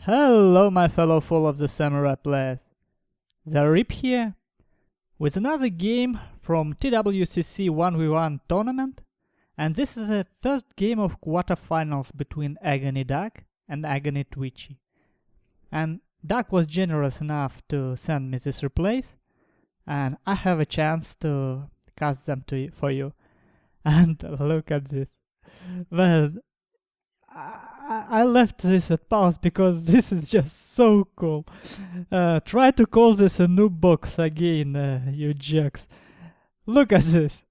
Hello my fellow full of the samurai players. The Rip here, with another game from TWCC 1v1 tournament, and this is the first game of quarter-finals between Aggony Duck and Aggony Twitchy. And Duck was generous enough to send me these replays, and I have a chance to cast them for you. And look at this. Well, I left this at pause because this is just so cool. Try to call this a noob box again, you jerks. Look at this.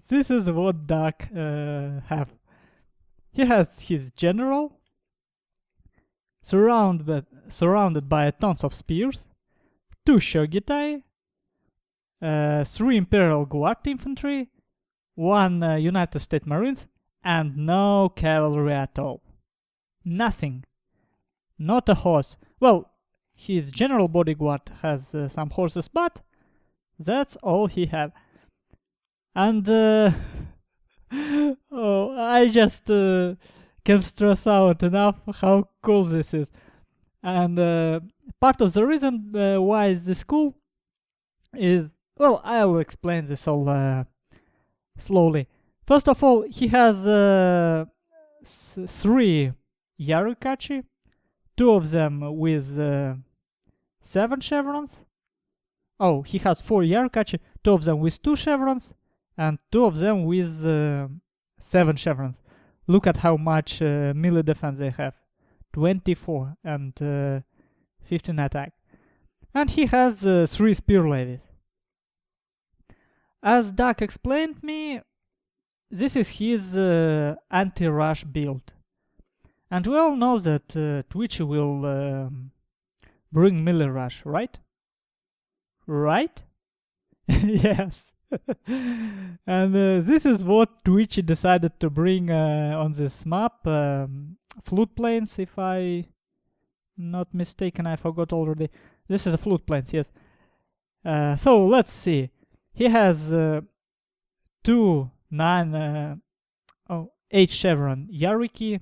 This is what Duck have. He has his general, surrounded by tons of spears, 2 Shogitai, 3 Imperial Guard infantry, 1 United States Marines, and no cavalry at all. Nothing. Not a horse. Well, his general bodyguard has some horses, but that's all he have. And oh, I just can stress out enough how cool this is. And part of the reason why this cool is, well, I'll explain this all slowly. First of all, he has 3 Yarukachi, 2 of them with 7 chevrons. Oh, he has 4 Yarukachi, 2 of them with 2 chevrons, and 2 of them with 7 chevrons. Look at how much melee defense they have. 24 and 15 attack. And he has 3 spear levies. As Duck explained me, this is his anti-rush build. And we all know that Twitchy will bring melee rush, right? Right? Yes. And this is what Twitchy decided to bring on this map. Flute plains, if I'm not mistaken, I forgot already. This is a flute plains, yes. So let's see. He has 8 chevron Yariki,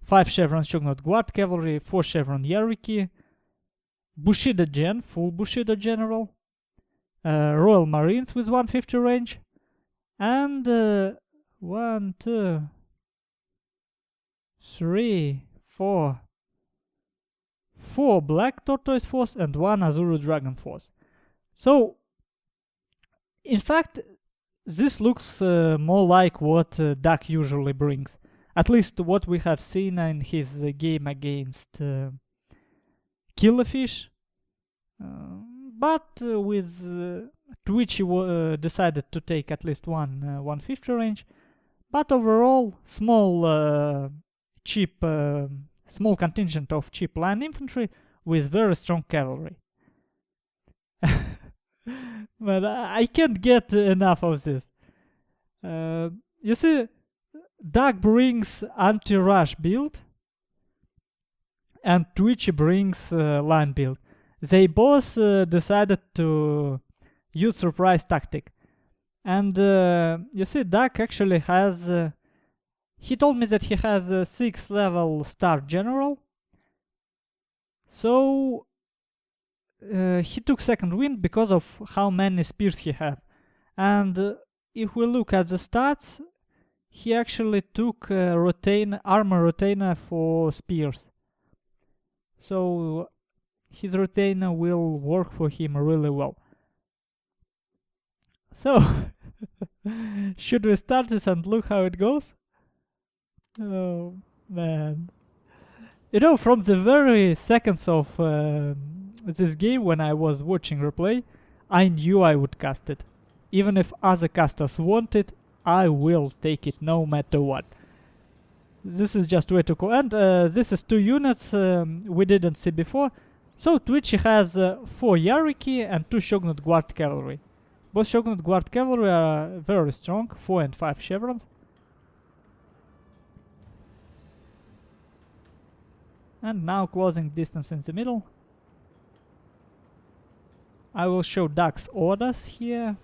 5 chevron Shogun Guard Cavalry, 4 chevron Yariki, Bushido Gen, full Bushido General, Royal Marines with 150 range, and 1, 2, 3, 4 Black Tortoise Force and 1 Azuru Dragon Force. So, in fact, this looks more like what Duck usually brings. At least what we have seen in his game against Killerfish. But with Twitchy decided to take at least 150 range. But overall, small contingent of cheap line infantry with very strong cavalry. But I can't get enough of this. You see, Duck brings anti-rush build and Twitchy brings line build. They both decided to use surprise tactic. And you see, Duck actually has... he told me that he has a 6th level Star General. So he took second win because of how many spears he had. And if we look at the stats, he actually took armor retainer for spears. So his retainer will work for him really well. So, should we start this and look how it goes? Oh, man. You know, from the very seconds of this game when I was watching replay, I knew I would cast it. Even if other casters want it, I will take it no matter what. This is just way too cool. And this is 2 units we didn't see before. So Twitchy has 4 Yariki and 2 Shogun Guard Cavalry. Both Shogun Guard Cavalry are very strong, 4 and 5 chevrons. And now closing distance in the middle. I will show Duck's orders here.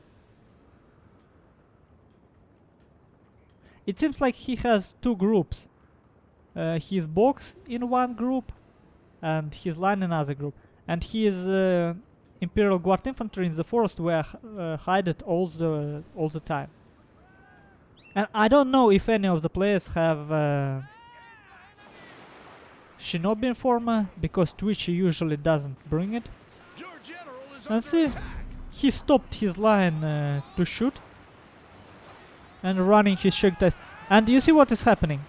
It seems like he has 2 groups. His box in one group and his line another group. And his Imperial Guard infantry in the forest were hidden all the time. And I don't know if any of the players have Shinobi Informer, because Twitchy usually doesn't bring it. And see, he stopped his line to shoot and running his Shogun. And you see what is happening.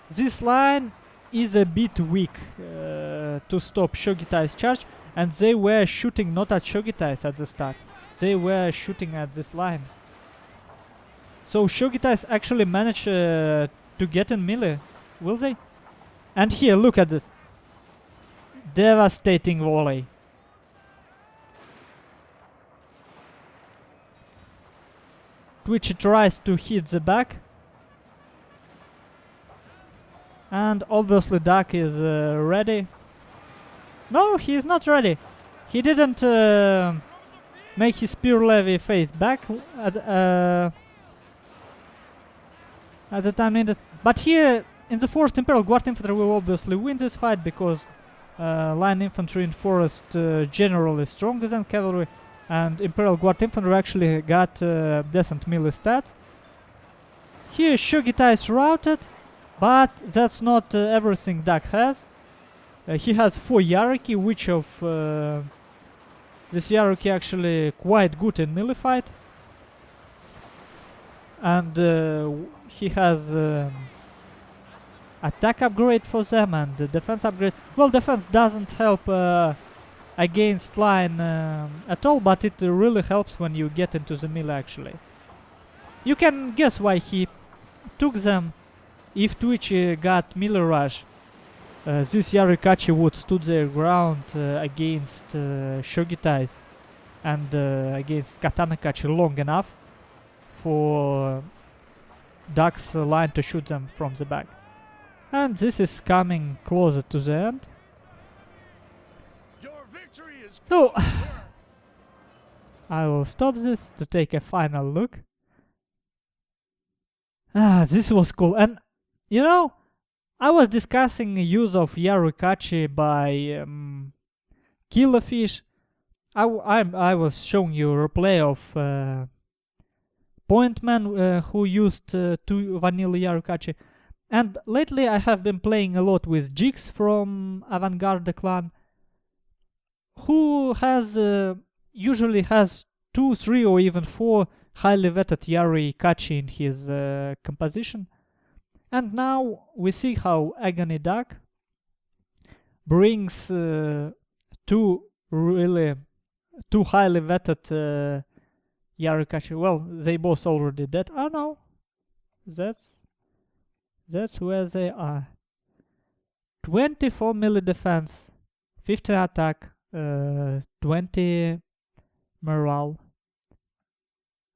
This line is a bit weak to stop Shogitai's charge, and they were shooting not at Shogitais at the start. They were shooting at this line. So Shogitais actually managed to get in melee, will they? And here, look at this. Devastating volley. Twitchy tries to hit the back. And obviously Duck is ready. No, he is not ready. He didn't make his spear levy face back at the time needed. But here, in the forest, Imperial Guard infantry will obviously win this fight, because line infantry in forest generally stronger than cavalry, and Imperial Guard infantry actually got decent melee stats. Here Shogitai is routed, but that's not everything Duck has. He has 4 hierarchy, which of this hierarchy actually quite good in melee fight. And he has attack upgrade for them and defense upgrade. Well, defense doesn't help against line at all, but it really helps when you get into the melee actually. You can guess why he took them. If Twitchy got melee rush, this Yarikachi would stood their ground against Shogitais and against Katanakachi long enough for Duck's line to shoot them from the back. And this is coming closer to the end. So I will stop this to take a final look. This was cool. And you know, I was discussing the use of Yarikachi by Killerfish. I was showing you a replay of Pointman who used 2 vanilla Yarikachi. And lately I have been playing a lot with Jigs from Avant-Garde clan, who has usually has 2, 3 or even 4 highly vetted Yarikachi in his composition. And now we see how Aggony Duck brings 2 highly vetted Yarikachi. Well, they both already dead. Oh no, that's where they are. 24 melee defense, 15 attack, 20 morale,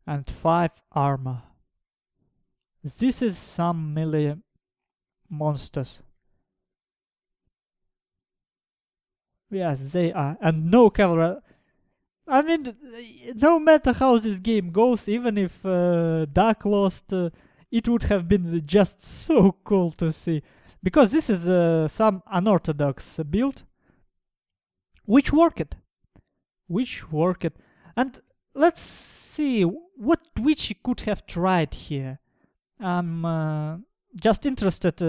and 5 armor. This is some melee monsters. Yes, they are. And no cavalry. I mean, no matter how this game goes, even if Duck lost, it would have been just so cool to see. Because this is some unorthodox build, which worked. And let's see what Twitchy could have tried here. I'm just interested,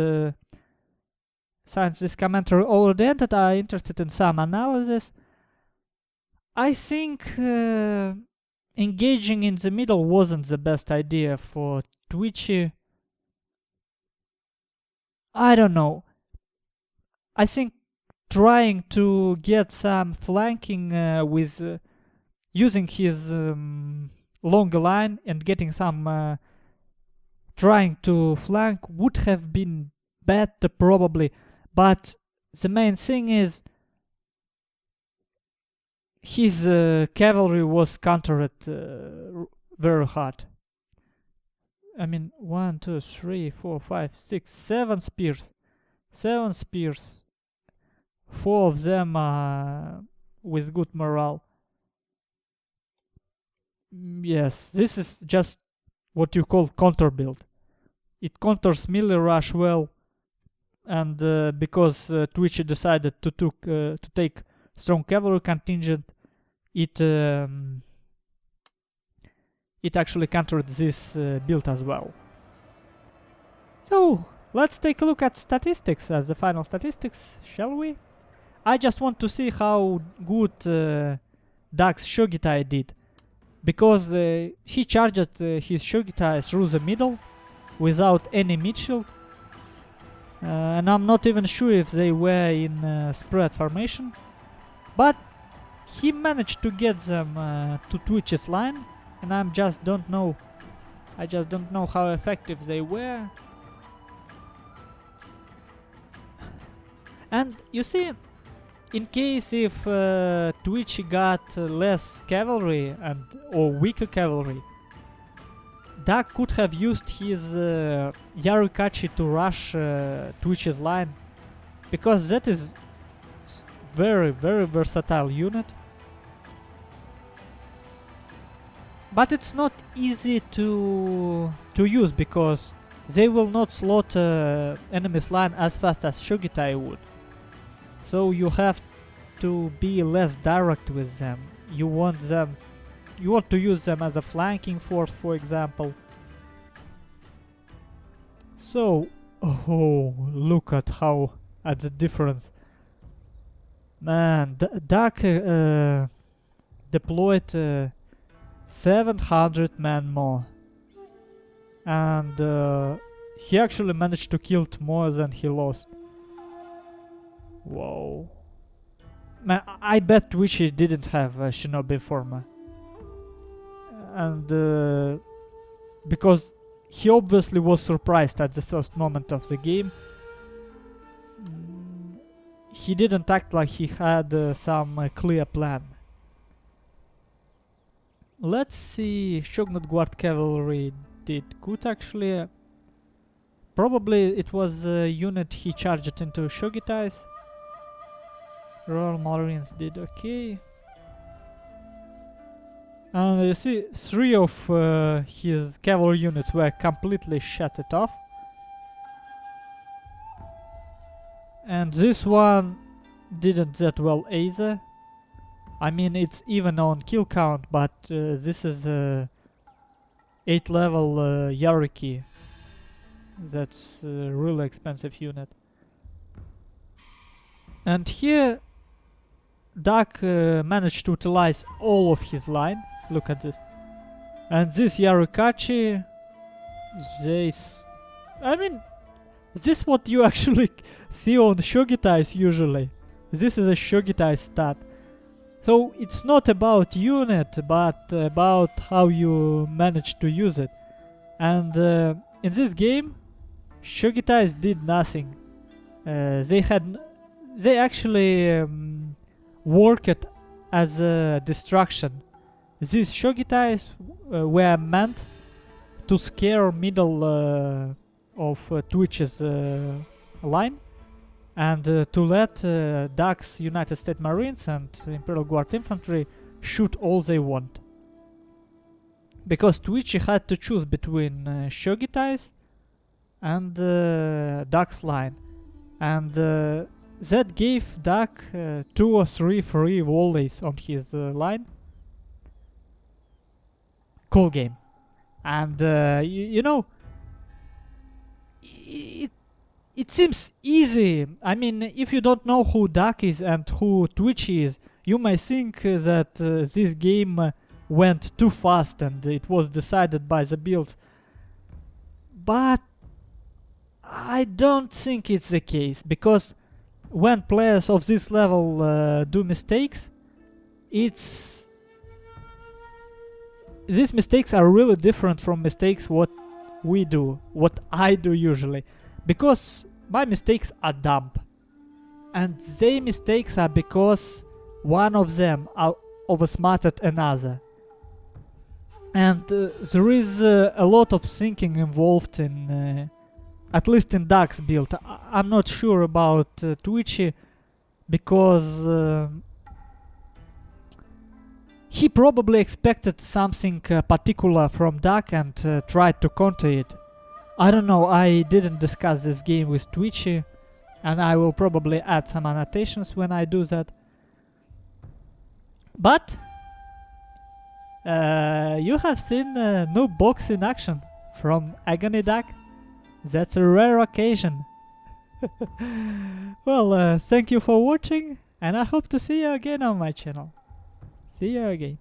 since this commentary already ended, I'm interested in some analysis. I think engaging in the middle wasn't the best idea for Twitchy. I don't know. I think trying to get some flanking with using his long line and getting some trying to flank would have been better probably, but the main thing is his cavalry was countered very hard. I mean, 1, 2, 3, 4, 5, 6, 7 spears. 7 spears. 4 of them are with good morale. Yes, this is just what you call counter build. It counters melee rush well. and because Twitchy decided to take strong cavalry contingent, it actually countered this build as well. So let's take a look at statistics as the final statistics, shall we? I just want to see how good Duck's Shogitai did, because he charged his Shogitai through the middle without any mid shield, and I'm not even sure if they were in spread formation, but he managed to get them to Twitch's line, and I just don't know how effective they were. And you see, in case if Twitchy got less cavalry or weaker cavalry, Duck could have used his Yarukachi to rush Twitch's line, because that is very versatile unit. But it's not easy to use, because they will not slaughter enemy's line as fast as Shogitai would. So you have to be less direct with them. You want to use them as a flanking force, for example. So, oh, look at the difference. Man, Duck deployed 700 men more, and he actually managed to kill more than he lost. Whoa. Man, I bet Twitchy didn't have Shinobi former. And because he obviously was surprised at the first moment of the game, he didn't act like he had some clear plan. Let's see, Shogunate Guard Cavalry did good actually. Probably it was a unit he charged into Shogitai's. Royal Marines did okay. And you see, 3 of his cavalry units were completely shattered off. And this one didn't that well either. I mean, it's even on kill count, but this is a 8 level Yaruki. That's a really expensive unit. And here Duck managed to utilize all of his line. Look at this. And this Yarukachi, I mean, this is what you actually see on Shogitais usually. This is a Shogitai stat. So it's not about unit, but about how you manage to use it. And in this game, Shogitais did nothing. They actually worked as a distraction. These Shogitais were meant to scare middle of Twitch's line, and to let Duck's United States Marines and Imperial Guard Infantry shoot all they want. Because Twitchy had to choose between Shogitais and Duck's line, and that gave Duck 2 or 3 free volleys on his line. Cool game. And you know, it seems easy. I mean, if you don't know who Duck is and who Twitchy is, you may think that this game went too fast and it was decided by the builds. But I don't think it's the case, because when players of this level do mistakes, these mistakes are really different from mistakes what we do, what I do usually, because my mistakes are dumb, and their mistakes are because one of them oversmarted another, and there is a lot of thinking involved in at least in Duck's build. I'm not sure about Twitchy, because he probably expected something particular from Duck and tried to counter it. I don't know, I didn't discuss this game with Twitchy, and I will probably add some annotations when I do that. But you have seen a new box in action from Aggony deck. That's a rare occasion. Well, thank you for watching, and I hope to see you again on my channel. See you again.